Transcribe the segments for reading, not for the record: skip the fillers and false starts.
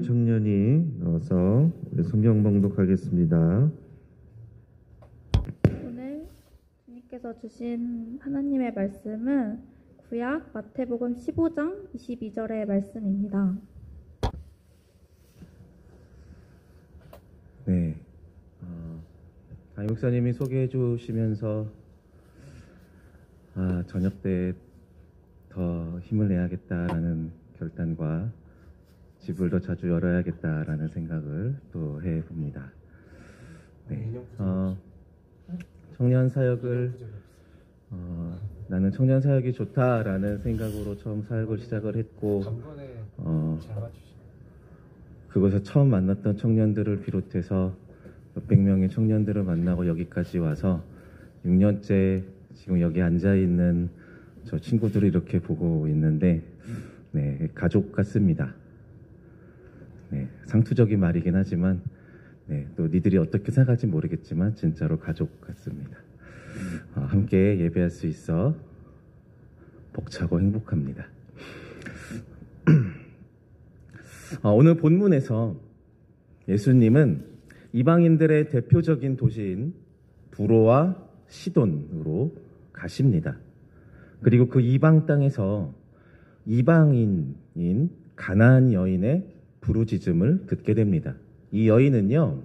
청년이 나와서 성경 봉독하겠습니다. 오늘 주님께서 주신 하나님의 말씀은 구약 마태복음 15장 22절의 말씀입니다. 네, 담임 목사님이 소개해 주시면서 저녁 때 더 힘을 내야겠다라는 결단과 집을 더 자주 열어야겠다라는 생각을 또 해봅니다. 네, 청년 사역을 나는 청년 사역이 좋다라는 생각으로 처음 사역을 시작을 했고 그곳에 처음 만났던 청년들을 비롯해서 몇백 명의 청년들을 만나고 여기까지 와서 6년째 지금 여기 앉아있는 저 친구들을 이렇게 보고 있는데 네, 가족 같습니다. 네, 상투적인 말이긴 하지만 네, 또 니들이 어떻게 생각할지 모르겠지만 진짜로 가족 같습니다. 함께 예배할 수 있어 벅차고 행복합니다. 오늘 본문에서 예수님은 이방인들의 대표적인 도시인 두로와 시돈으로 가십니다. 그리고 그 이방 땅에서 이방인인 가나안 여인의 부르짖음을 듣게 됩니다. 이 여인은요,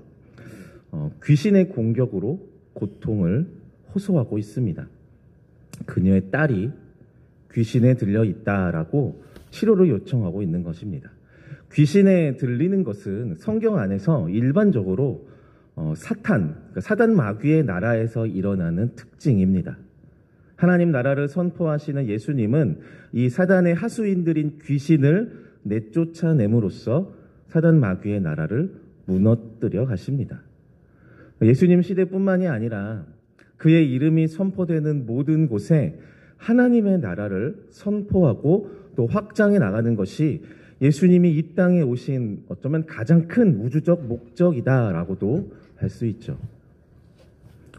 귀신의 공격으로 고통을 호소하고 있습니다. 그녀의 딸이 귀신에 들려 있다라고 치료를 요청하고 있는 것입니다. 귀신에 들리는 것은 성경 안에서 일반적으로 사단 마귀의 나라에서 일어나는 특징입니다. 하나님 나라를 선포하시는 예수님은 이 사단의 하수인들인 귀신을 내쫓아냄으로써 사단 마귀의 나라를 무너뜨려 가십니다. 예수님 시대뿐만이 아니라 그의 이름이 선포되는 모든 곳에 하나님의 나라를 선포하고 또 확장해 나가는 것이 예수님이 이 땅에 오신 어쩌면 가장 큰 우주적 목적이다라고도 할 수 있죠.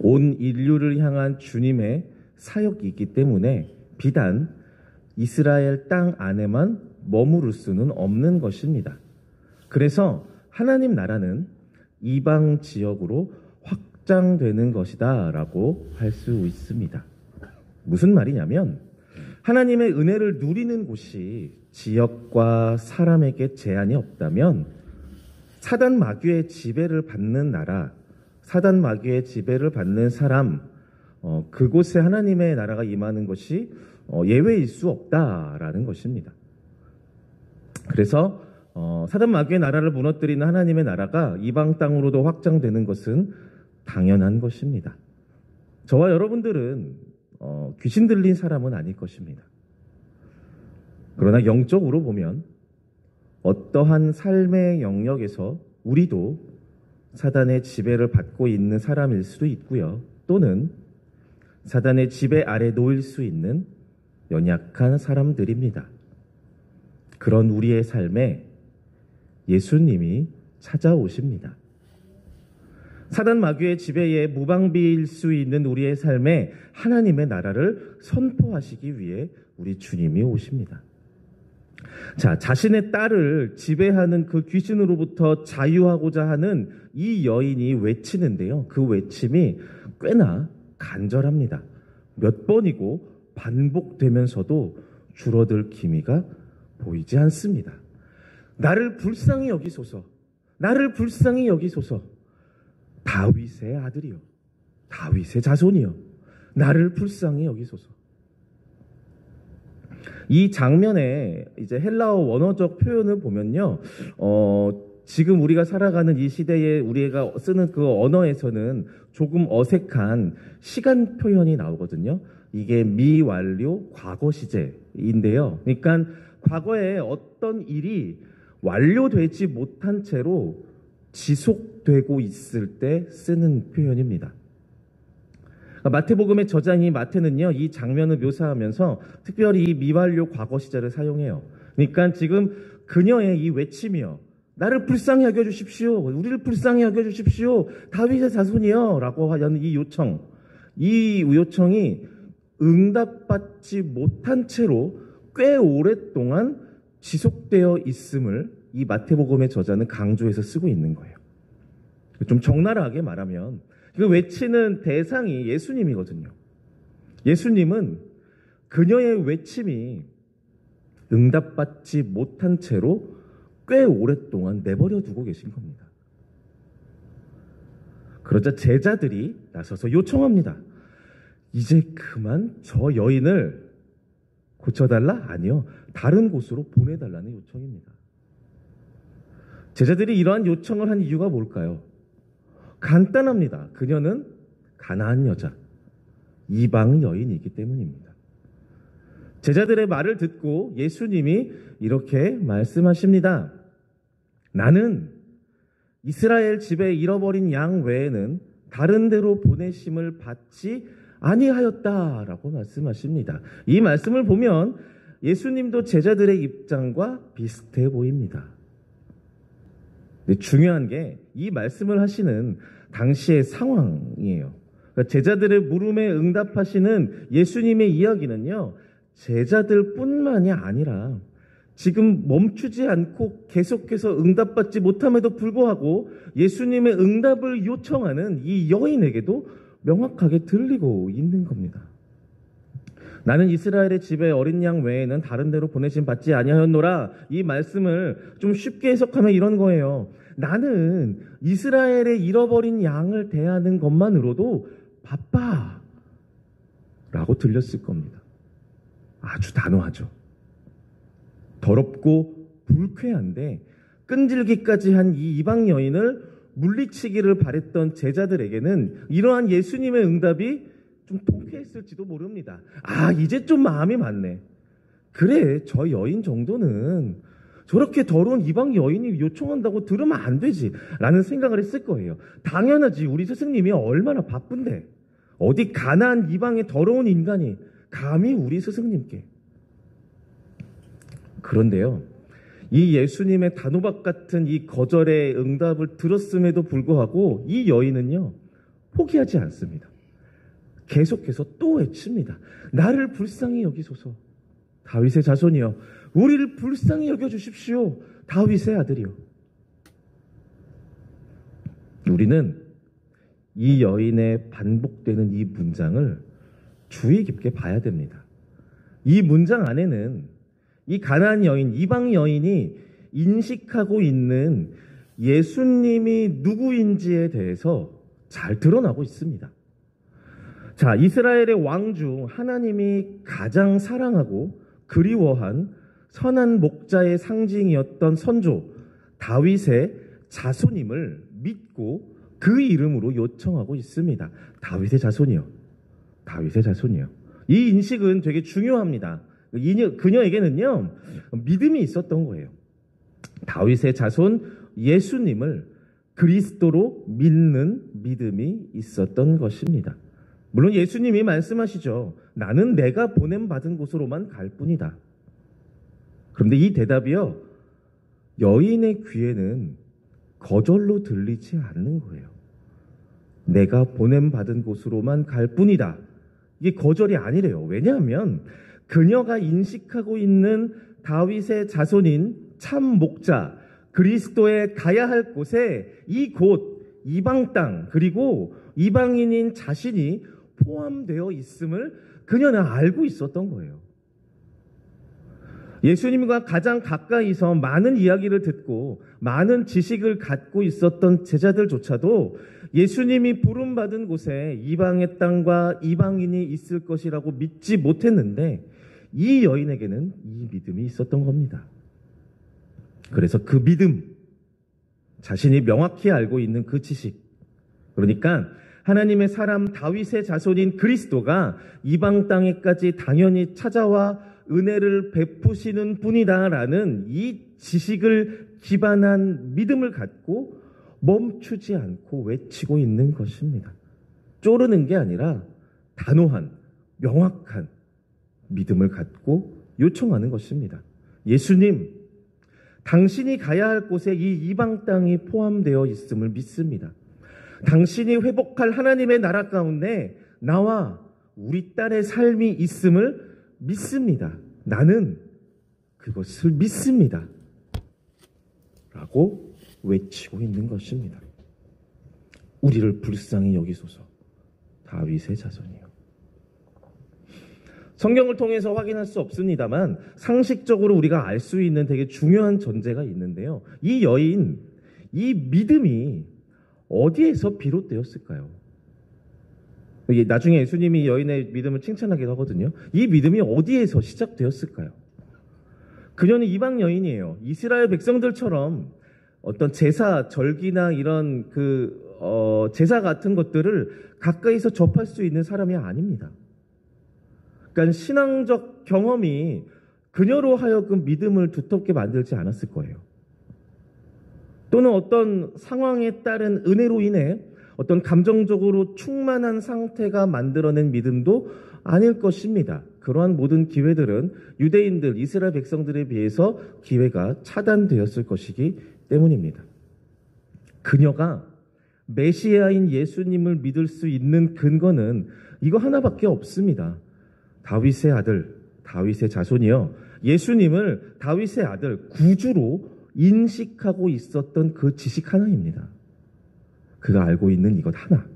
온 인류를 향한 주님의 사역이기 때문에 비단 이스라엘 땅 안에만 머무를 수는 없는 것입니다. 그래서 하나님 나라는 이방 지역으로 확장되는 것이다 라고 할 수 있습니다. 무슨 말이냐면 하나님의 은혜를 누리는 곳이 지역과 사람에게 제한이 없다면 사단 마귀의 지배를 받는 나라, 사단 마귀의 지배를 받는 사람, 그곳에 하나님의 나라가 임하는 것이 예외일 수 없다라는 것입니다. 그래서 사단 마귀의 나라를 무너뜨리는 하나님의 나라가 이방 땅으로도 확장되는 것은 당연한 것입니다. 저와 여러분들은 귀신 들린 사람은 아닐 것입니다. 그러나 영적으로 보면 어떠한 삶의 영역에서 우리도 사단의 지배를 받고 있는 사람일 수도 있고요. 또는 사단의 지배 아래 놓일 수 있는 연약한 사람들입니다. 그런 우리의 삶에 예수님이 찾아오십니다. 사단 마귀의 지배에 무방비일 수 있는 우리의 삶에 하나님의 나라를 선포하시기 위해 우리 주님이 오십니다. 자, 자신의 딸을 지배하는 그 귀신으로부터 자유하고자 하는 이 여인이 외치는데요. 그 외침이 꽤나 간절합니다. 몇 번이고 반복되면서도 줄어들 기미가 보이지 않습니다. 나를 불쌍히 여기소서, 나를 불쌍히 여기소서. 다윗의 아들이요, 다윗의 자손이요, 나를 불쌍히 여기소서. 이 장면에 이제 헬라어 원어적 표현을 보면요, 지금 우리가 살아가는 이 시대에 우리가 쓰는 그 언어에서는 조금 어색한 시간 표현이 나오거든요. 이게 미완료 과거 시제인데요. 그러니까 과거에 어떤 일이 완료되지 못한 채로 지속되고 있을 때 쓰는 표현입니다. 마태복음의 저자인 마태는요, 이 장면을 묘사하면서 특별히 이 미완료 과거 시제를 사용해요. 그러니까 지금 그녀의 이 외침이요, 나를 불쌍히 여겨주십시오, 우리를 불쌍히 여겨주십시오, 다윗의 자손이요 라고 하는 이 요청이 응답받지 못한 채로 꽤 오랫동안 지속되어 있음을 이 마태복음의 저자는 강조해서 쓰고 있는 거예요. 좀 적나라하게 말하면 그 외치는 대상이 예수님이거든요. 예수님은 그녀의 외침이 응답받지 못한 채로 꽤 오랫동안 내버려 두고 계신 겁니다. 그러자 제자들이 나서서 요청합니다. 이제 그만 저 여인을 고쳐달라? 아니요. 다른 곳으로 보내달라는 요청입니다. 제자들이 이러한 요청을 한 이유가 뭘까요? 간단합니다. 그녀는 가나안 여자, 이방 여인이기 때문입니다. 제자들의 말을 듣고 예수님이 이렇게 말씀하십니다. 나는 이스라엘 집에 잃어버린 양 외에는 다른 데로 보내심을 받지 아니하였다라고 말씀하십니다. 이 말씀을 보면 예수님도 제자들의 입장과 비슷해 보입니다. 근데 중요한 게 이 말씀을 하시는 당시의 상황이에요. 그러니까 제자들의 물음에 응답하시는 예수님의 이야기는요, 제자들뿐만이 아니라 지금 멈추지 않고 계속해서 응답받지 못함에도 불구하고 예수님의 응답을 요청하는 이 여인에게도 명확하게 들리고 있는 겁니다. 나는 이스라엘의 집에 어린 양 외에는 다른 데로 보내심 받지 아니하였노라. 이 말씀을 좀 쉽게 해석하면 이런 거예요. 나는 이스라엘의 잃어버린 양을 대하는 것만으로도 바빠 라고 들렸을 겁니다. 아주 단호하죠. 더럽고 불쾌한데 끈질기까지 한 이 이방 여인을 물리치기를 바랬던 제자들에게는 이러한 예수님의 응답이 좀 통쾌했을지도 모릅니다. 아, 이제 좀 마음이 맞네. 그래, 저 여인 정도는 저렇게 더러운 이방 여인이 요청한다고 들으면 안 되지 라는 생각을 했을 거예요. 당연하지. 우리 스승님이 얼마나 바쁜데 어디 가나안 이방의 더러운 인간이 감히 우리 스승님께. 그런데요, 이 예수님의 단호박 같은 이 거절의 응답을 들었음에도 불구하고 이 여인은요, 포기하지 않습니다. 계속해서 또 외칩니다. 나를 불쌍히 여기소서. 다윗의 자손이여, 우리를 불쌍히 여겨주십시오. 다윗의 아들이여. 우리는 이 여인의 반복되는 이 문장을 주의 깊게 봐야 됩니다. 이 문장 안에는 이 가나안 여인, 이방 여인이 인식하고 있는 예수님이 누구인지에 대해서 잘 드러나고 있습니다. 자, 이스라엘의 왕 중 하나님이 가장 사랑하고 그리워한 선한 목자의 상징이었던 선조 다윗의 자손임을 믿고 그 이름으로 요청하고 있습니다. 다윗의 자손이요. 다윗의 자손이요. 이 인식은 되게 중요합니다. 그녀에게는요, 믿음이 있었던 거예요. 다윗의 자손 예수님을 그리스도로 믿는 믿음이 있었던 것입니다. 물론 예수님이 말씀하시죠. 나는 내가 보냄받은 곳으로만 갈 뿐이다. 그런데 이 대답이요, 여인의 귀에는 거절로 들리지 않는 거예요. 내가 보냄받은 곳으로만 갈 뿐이다. 이게 거절이 아니래요. 왜냐하면 그녀가 인식하고 있는 다윗의 자손인 참 목자 그리스도의 가야 할 곳에 이곳 이방 땅 그리고 이방인인 자신이 포함되어 있음을 그녀는 알고 있었던 거예요. 예수님과 가장 가까이서 많은 이야기를 듣고 많은 지식을 갖고 있었던 제자들조차도 예수님이 부름받은 곳에 이방의 땅과 이방인이 있을 것이라고 믿지 못했는데 이 여인에게는 이 믿음이 있었던 겁니다. 그래서 그 믿음, 자신이 명확히 알고 있는 그 지식, 그러니까 하나님의 사람 다윗의 자손인 그리스도가 이방 땅에까지 당연히 찾아와 은혜를 베푸시는 분이다라는 이 지식을 기반한 믿음을 갖고 멈추지 않고 외치고 있는 것입니다. 쪼르는 게 아니라 단호한, 명확한 믿음을 갖고 요청하는 것입니다. 예수님, 당신이 가야 할 곳에 이 이방 땅이 포함되어 있음을 믿습니다. 당신이 회복할 하나님의 나라 가운데 나와 우리 딸의 삶이 있음을 믿습니다. 나는 그것을 믿습니다. 라고 외치고 있는 것입니다. 우리를 불쌍히 여기소서 다윗의 자손이요. 성경을 통해서 확인할 수 없습니다만 상식적으로 우리가 알 수 있는 되게 중요한 전제가 있는데요. 이 여인, 이 믿음이 어디에서 비롯되었을까요? 나중에 예수님이 여인의 믿음을 칭찬하기도 하거든요. 이 믿음이 어디에서 시작되었을까요? 그녀는 이방 여인이에요. 이스라엘 백성들처럼 어떤 제사, 절기나 이런 제사 같은 것들을 가까이서 접할 수 있는 사람이 아닙니다. 그러니까 신앙적 경험이 그녀로 하여금 믿음을 두텁게 만들지 않았을 거예요. 또는 어떤 상황에 따른 은혜로 인해 어떤 감정적으로 충만한 상태가 만들어낸 믿음도 아닐 것입니다. 그러한 모든 기회들은 유대인들, 이스라엘 백성들에 비해서 기회가 차단되었을 것이기 때문입니다. 그녀가 메시아인 예수님을 믿을 수 있는 근거는 이거 하나밖에 없습니다. 다윗의 아들, 다윗의 자손이요. 예수님을 다윗의 아들, 구주로 인식하고 있었던 그 지식 하나입니다. 그가 알고 있는 이것 하나.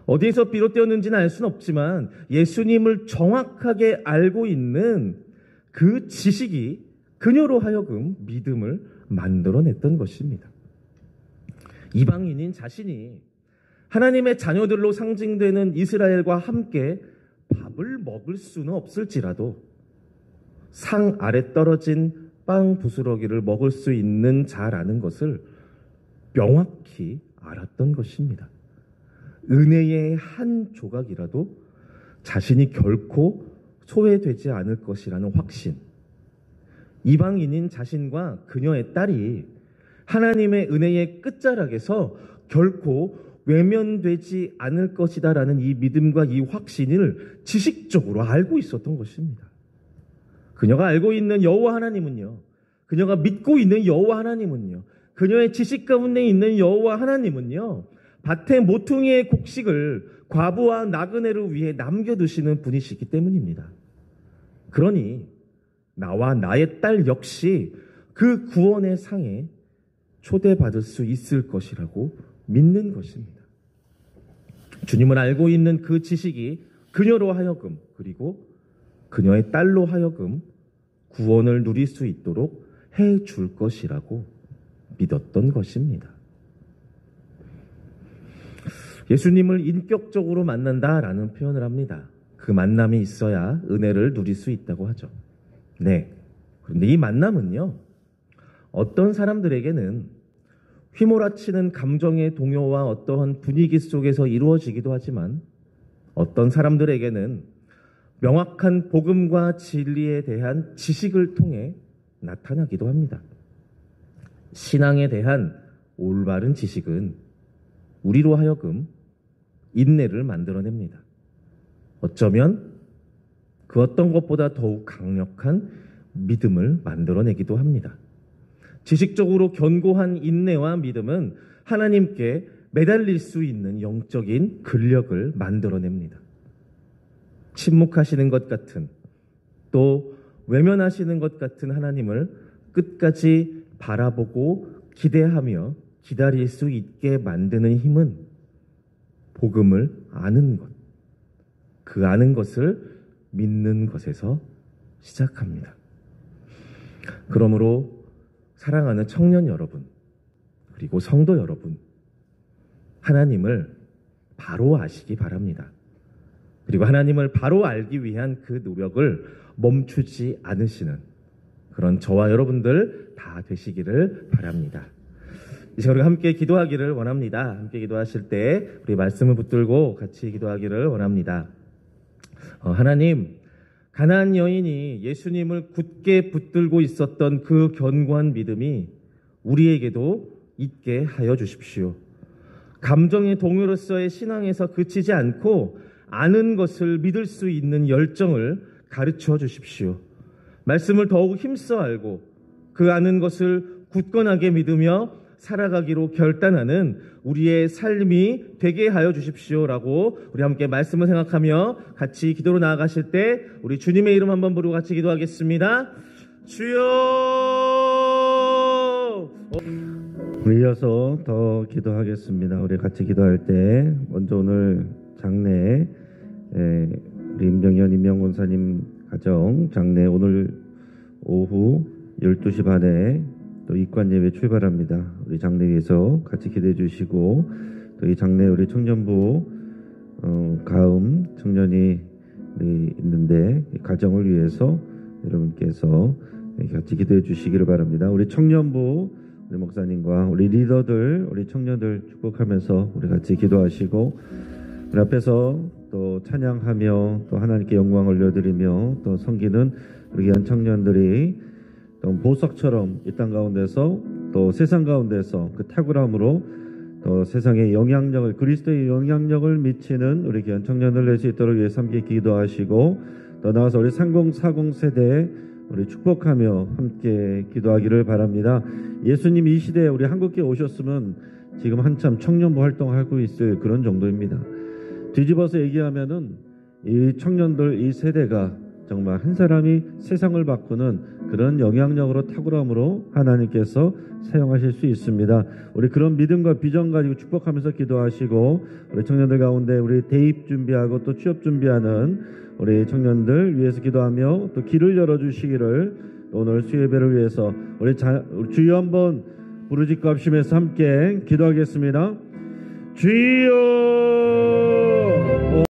어디에서 비롯되었는지는 알 수는 없지만 예수님을 정확하게 알고 있는 그 지식이 그녀로 하여금 믿음을 만들어냈던 것입니다. 이방인인 자신이 하나님의 자녀들로 상징되는 이스라엘과 함께 밥을 먹을 수는 없을지라도 상 아래 떨어진 빵 부스러기를 먹을 수 있는 자라는 것을 명확히 알았던 것입니다. 은혜의 한 조각이라도 자신이 결코 소외되지 않을 것이라는 확신. 이방인인 자신과 그녀의 딸이 하나님의 은혜의 끝자락에서 결코 외면되지 않을 것이다라는 이 믿음과 이 확신을 지식적으로 알고 있었던 것입니다. 그녀가 알고 있는 여호와 하나님은요, 그녀가 믿고 있는 여호와 하나님은요, 그녀의 지식 가운데 있는 여호와 하나님은요, 밭의 모퉁이의 곡식을 과부와 나그네를 위해 남겨두시는 분이시기 때문입니다. 그러니 나와 나의 딸 역시 그 구원의 상에 초대받을 수 있을 것이라고 믿는 것입니다. 주님을 알고 있는 그 지식이 그녀로 하여금, 그리고 그녀의 딸로 하여금 구원을 누릴 수 있도록 해줄 것이라고 믿었던 것입니다. 예수님을 인격적으로 만난다라는 표현을 합니다. 그 만남이 있어야 은혜를 누릴 수 있다고 하죠. 네. 그런데 이 만남은요, 어떤 사람들에게는 휘몰아치는 감정의 동요와 어떠한 분위기 속에서 이루어지기도 하지만 어떤 사람들에게는 명확한 복음과 진리에 대한 지식을 통해 나타나기도 합니다. 신앙에 대한 올바른 지식은 우리로 하여금 인내를 만들어냅니다. 어쩌면 그 어떤 것보다 더욱 강력한 믿음을 만들어내기도 합니다. 지식적으로 견고한 인내와 믿음은 하나님께 매달릴 수 있는 영적인 근력을 만들어냅니다. 침묵하시는 것 같은, 또 외면하시는 것 같은 하나님을 끝까지 바라보고 기대하며 기다릴 수 있게 만드는 힘은 복음을 아는 것, 그 아는 것을 믿는 것에서 시작합니다. 그러므로 사랑하는 청년 여러분, 그리고 성도 여러분, 하나님을 바로 아시기 바랍니다. 그리고 하나님을 바로 알기 위한 그 노력을 멈추지 않으시는 그런 저와 여러분들 다 되시기를 바랍니다. 이제 우리가 함께 기도하기를 원합니다. 함께 기도하실 때 우리 말씀을 붙들고 같이 기도하기를 원합니다. 하나님, 가나안 여인이 예수님을 굳게 붙들고 있었던 그 견고한 믿음이 우리에게도 있게 하여 주십시오. 감정의 동요로서의 신앙에서 그치지 않고 아는 것을 믿을 수 있는 열정을 가르쳐 주십시오. 말씀을 더욱 힘써 알고 그 아는 것을 굳건하게 믿으며 살아가기로 결단하는 우리의 삶이 되게 하여 주십시오라고 우리 함께 말씀을 생각하며 같이 기도로 나아가실 때 우리 주님의 이름 한번 부르고 같이 기도하겠습니다. 주여 우리 이어서 더 기도하겠습니다. 우리 같이 기도할 때 먼저 오늘 장례 우리 임정현 임명권사님 가정 장례 오늘 오후 12시 반에 또 입관 예배 출발합니다. 우리 장례 위해서 같이 기도해 주시고 또 이 장례 우리 청년부 가음 청년이 우리 있는데 이 가정을 위해서 여러분께서 같이 기도해 주시기를 바랍니다. 우리 청년부 우리 목사님과 우리 리더들 우리 청년들 축복하면서 우리 같이 기도하시고 우리 앞에서 또 찬양하며 또 하나님께 영광 올려드리며 또 섬기는 우리 귀한 청년들이 또 보석처럼 이 땅 가운데서 또 세상 가운데서 그 탁월함으로 또 세상의 영향력을 그리스도의 영향력을 미치는 우리 귀한 청년들 낼 수 있도록 위해서 함께 기도하시고 또 나와서 우리 3040 세대에 우리 축복하며 함께 기도하기를 바랍니다. 예수님 이 시대에 우리 한국에 오셨으면 지금 한참 청년부 활동하고 있을 그런 정도입니다. 뒤집어서 얘기하면은 이 청년들 이 세대가 정말 한 사람이 세상을 바꾸는 그런 영향력으로 탁월함으로 하나님께서 사용하실 수 있습니다. 우리 그런 믿음과 비전 가지고 축복하면서 기도하시고 우리 청년들 가운데 우리 대입 준비하고 또 취업 준비하는 우리 청년들 위해서 기도하며 또 길을 열어주시기를 오늘 수예배를 위해서 우리 주여 한번 부르짖고 합심해서 함께 기도하겠습니다. 주여